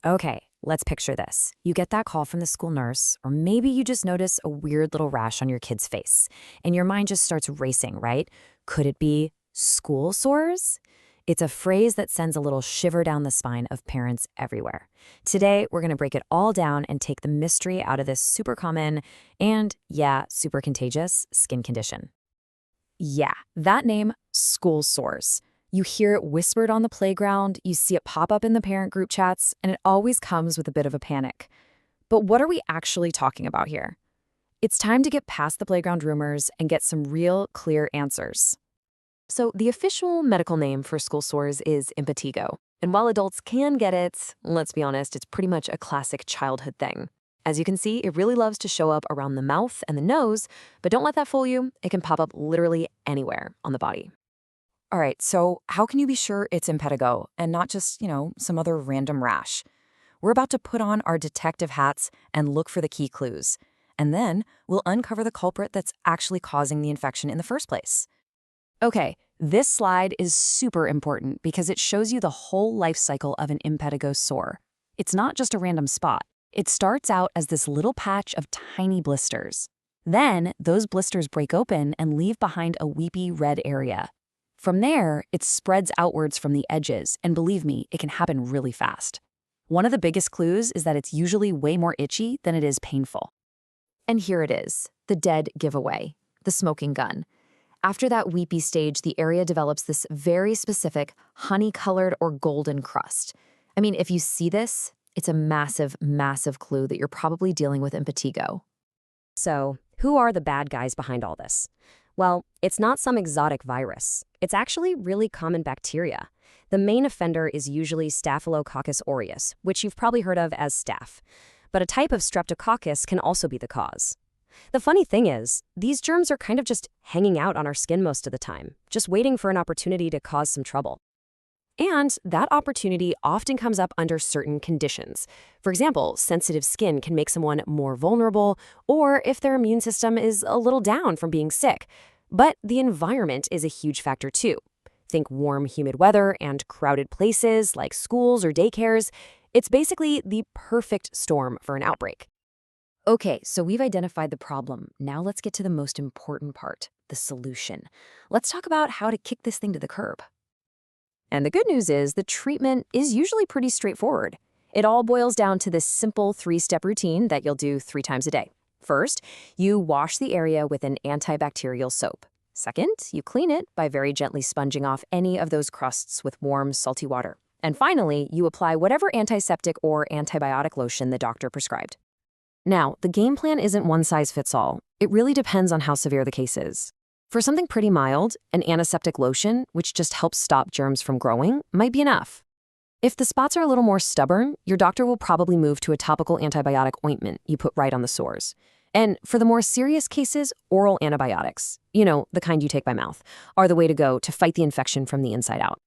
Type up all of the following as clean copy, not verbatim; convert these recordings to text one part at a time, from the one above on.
Okay, let's picture this. You get that call from the school nurse, or maybe you just notice a weird little rash on your kid's face, and your mind just starts racing, right? Could it be school sores? It's a phrase that sends a little shiver down the spine of parents everywhere. Today, we're going to break it all down and take the mystery out of this super common and, yeah, super contagious skin condition. Yeah, that name, school sores. You hear it whispered on the playground, you see it pop up in the parent group chats, and it always comes with a bit of a panic. But what are we actually talking about here? It's time to get past the playground rumors and get some real, clear answers. So, the official medical name for school sores is impetigo. And while adults can get it, let's be honest, it's pretty much a classic childhood thing. As you can see, it really loves to show up around the mouth and the nose, but don't let that fool you. It can pop up literally anywhere on the body. All right, so how can you be sure it's impetigo and not just, some other random rash? We're about to put on our detective hats and look for the key clues. And then we'll uncover the culprit that's actually causing the infection in the first place. Okay, this slide is super important because it shows you the whole life cycle of an impetigo sore. It's not just a random spot. It starts out as this little patch of tiny blisters. Then, those blisters break open and leave behind a weepy red area. From there, it spreads outwards from the edges, and believe me, it can happen really fast. One of the biggest clues is that it's usually way more itchy than it is painful. And here it is, the dead giveaway, the smoking gun. After that weepy stage, the area develops this very specific honey-colored or golden crust. I mean, if you see this, it's a massive, massive clue that you're probably dealing with impetigo. So, who are the bad guys behind all this? Well, it's not some exotic virus. It's actually really common bacteria. The main offender is usually Staphylococcus aureus, which you've probably heard of as staph. But a type of streptococcus can also be the cause. The funny thing is, these germs are kind of just hanging out on our skin most of the time, just waiting for an opportunity to cause some trouble. And that opportunity often comes up under certain conditions. For example, sensitive skin can make someone more vulnerable, or if their immune system is a little down from being sick. But the environment is a huge factor too. Think warm, humid weather and crowded places like schools or daycares. It's basically the perfect storm for an outbreak. Okay, so we've identified the problem. Now let's get to the most important part, the solution. Let's talk about how to kick this thing to the curb. And the good news is the treatment is usually pretty straightforward. It all boils down to this simple 3-step routine that you'll do 3 times a day. First, you wash the area with an antibacterial soap. Second, you clean it by very gently sponging off any of those crusts with warm, salty water. And finally, you apply whatever antiseptic or antibiotic lotion the doctor prescribed. Now, the game plan isn't one size fits all. It really depends on how severe the case is. For something pretty mild, an antiseptic lotion, which just helps stop germs from growing, might be enough. If the spots are a little more stubborn, your doctor will probably move to a topical antibiotic ointment you put right on the sores. And for the more serious cases, oral antibiotics, the kind you take by mouth, are the way to go to fight the infection from the inside out.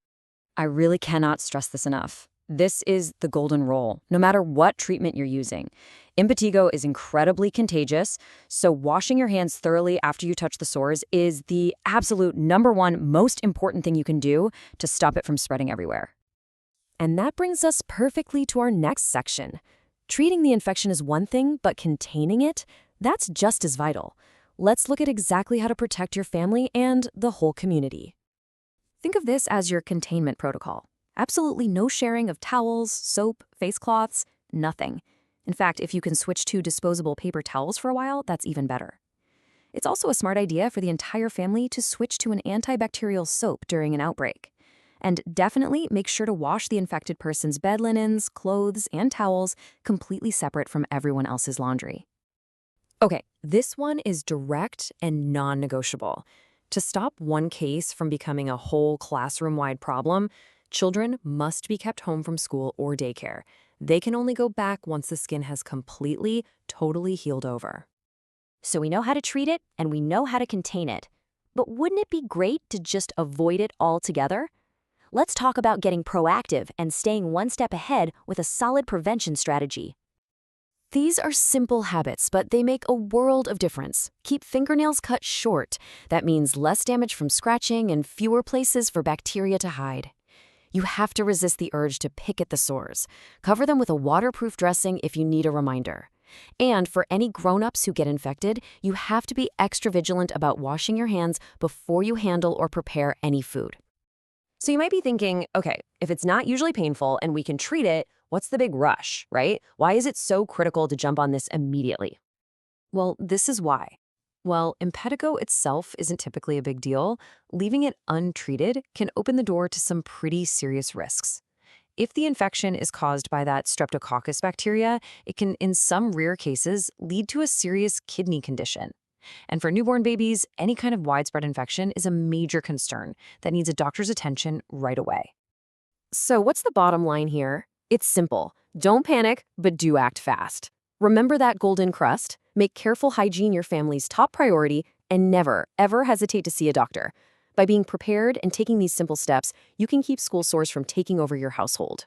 I really cannot stress this enough. This is the golden rule, no matter what treatment you're using. Impetigo is incredibly contagious, so washing your hands thoroughly after you touch the sores is the absolute #1 most important thing you can do to stop it from spreading everywhere. And that brings us perfectly to our next section. Treating the infection is one thing, but containing it, that's just as vital. Let's look at exactly how to protect your family and the whole community. Think of this as your containment protocol. Absolutely no sharing of towels, soap, face cloths, nothing. In fact, if you can switch to disposable paper towels for a while, that's even better. It's also a smart idea for the entire family to switch to an antibacterial soap during an outbreak. And definitely make sure to wash the infected person's bed linens, clothes, and towels completely separate from everyone else's laundry. Okay, this one is direct and non-negotiable. To stop one case from becoming a whole classroom-wide problem, children must be kept home from school or daycare. They can only go back once the skin has completely, totally healed over. So we know how to treat it and we know how to contain it. But wouldn't it be great to just avoid it altogether? Let's talk about getting proactive and staying one step ahead with a solid prevention strategy. These are simple habits, but they make a world of difference. Keep fingernails cut short. That means less damage from scratching and fewer places for bacteria to hide. You have to resist the urge to pick at the sores. Cover them with a waterproof dressing if you need a reminder. And for any grown-ups who get infected, you have to be extra vigilant about washing your hands before you handle or prepare any food. So you might be thinking, okay, if it's not usually painful and we can treat it, what's the big rush, right? Why is it so critical to jump on this immediately? Well, this is why. While impetigo itself isn't typically a big deal, leaving it untreated can open the door to some pretty serious risks. If the infection is caused by that streptococcus bacteria, it can, in some rare cases, lead to a serious kidney condition. And for newborn babies, any kind of widespread infection is a major concern that needs a doctor's attention right away. So what's the bottom line here? It's simple. Don't panic, but do act fast. Remember that golden crust? Make careful hygiene your family's top priority and never, ever hesitate to see a doctor. By being prepared and taking these simple steps, you can keep school sores from taking over your household.